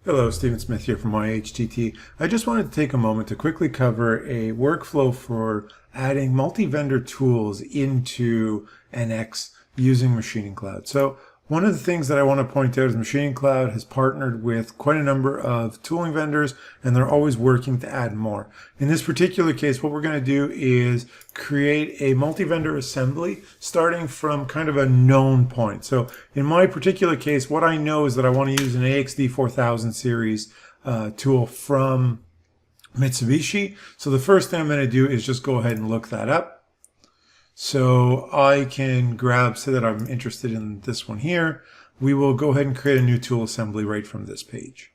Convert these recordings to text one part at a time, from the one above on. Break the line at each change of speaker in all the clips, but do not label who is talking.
Hello, Stephen Smith here from IHTT. I just wanted to take a moment to quickly cover a workflow for adding multi-vendor tools into NX using Machining Cloud. So one of the things that I want to point out is Machining Cloud has partnered with quite a number of tooling vendors, and they're always working to add more. In this particular case, what we're going to do is create a multi-vendor assembly starting from kind of a known point. So in my particular case, what I know is that I want to use an AXD 4000 series tool from Mitsubishi. So the first thing I'm going to do is just go ahead and look that up. So I can grab, say that I'm interested in this one here. We will go ahead and create a new tool assembly right from this page.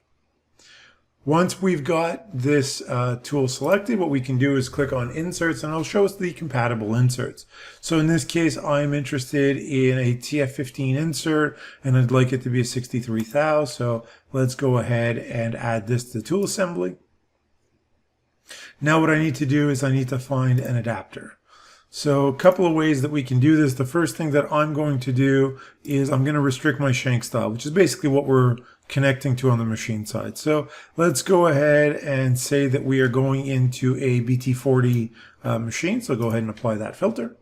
Once we've got this tool selected, what we can do is click on inserts and it'll show us the compatible inserts. So in this case, I'm interested in a TF15 insert and I'd like it to be a 63 thou. So let's go ahead and add this to the tool assembly. Now what I need to do is I need to find an adapter. So a couple of ways that we can do this. The first thing that I'm going to do is I'm going to restrict my shank style, which is basically what we're connecting to on the machine side. So let's go ahead and say that we are going into a BT40 machine. So go ahead and apply that filter.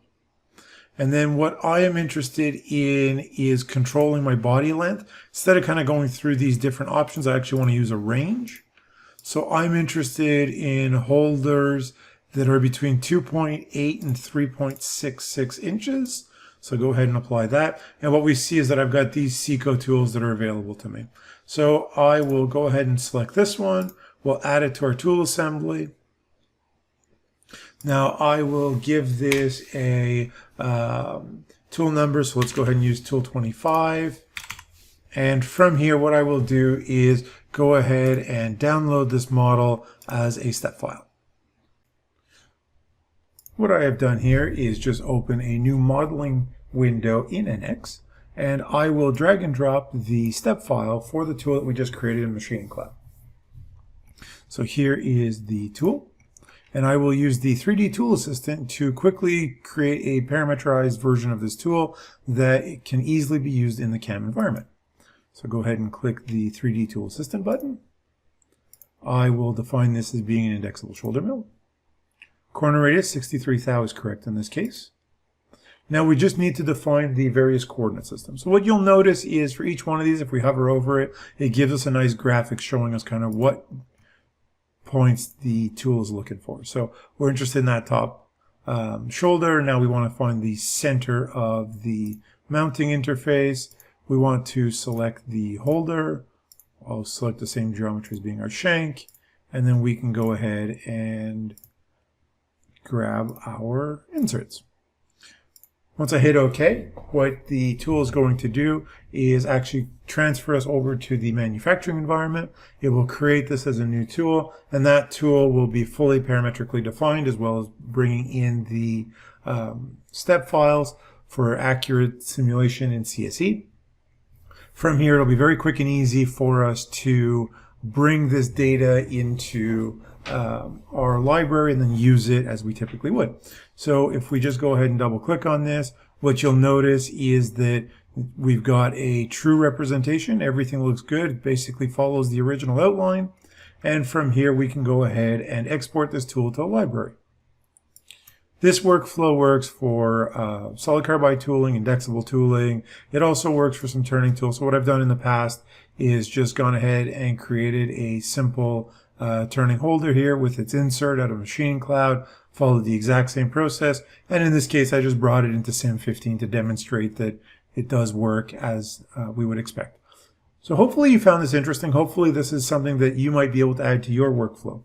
And then what I am interested in is controlling my body length. Instead of kind of going through these different options, I actually want to use a range. So I'm interested in holders that are between 2.8 and 3.66 inches. So go ahead and apply that. And what we see is that I've got these Seco tools that are available to me. So I will go ahead and select this one. We'll add it to our tool assembly. Now I will give this a tool number. So let's go ahead and use tool 25. And from here, what I will do is go ahead and download this model as a step file. What I have done here is just open a new modeling window in NX, and I will drag and drop the step file for the tool that we just created in Machining Cloud. So here is the tool, and I will use the 3D Tool Assistant to quickly create a parameterized version of this tool that can easily be used in the CAM environment. So go ahead and click the 3D Tool Assistant button. I will define this as being an indexable shoulder mill. Corner radius 63 thou is correct in this case. Now we just need to define the various coordinate systems. So what you'll notice is for each one of these, if we hover over it, it gives us a nice graphic showing us kind of what points the tool is looking for. So we're interested in that top shoulder. Now we want to find the center of the mounting interface. We want to select the holder. I'll select the same geometry as being our shank. And then we can go ahead and grab our inserts. Once I hit OK, what the tool is going to do is actually transfer us over to the manufacturing environment. It will create this as a new tool, and that tool will be fully parametrically defined, as well as bringing in the step files for accurate simulation in CSE. From here, it'll be very quick and easy for us to bring this data into our library and then use it as we typically would. So if we just go ahead and double click on this, what you'll notice is that we've got a true representation. Everything looks good. It basically follows the original outline. And from here, we can go ahead and export this tool to a library. This workflow works for solid carbide tooling, indexable tooling. It also works for some turning tools. So what I've done in the past is just gone ahead and created a simple turning holder here with its insert out of Machining Cloud, followed the exact same process. And in this case, I just brought it into Sim 15 to demonstrate that it does work as we would expect. So hopefully you found this interesting. Hopefully this is something that you might be able to add to your workflow.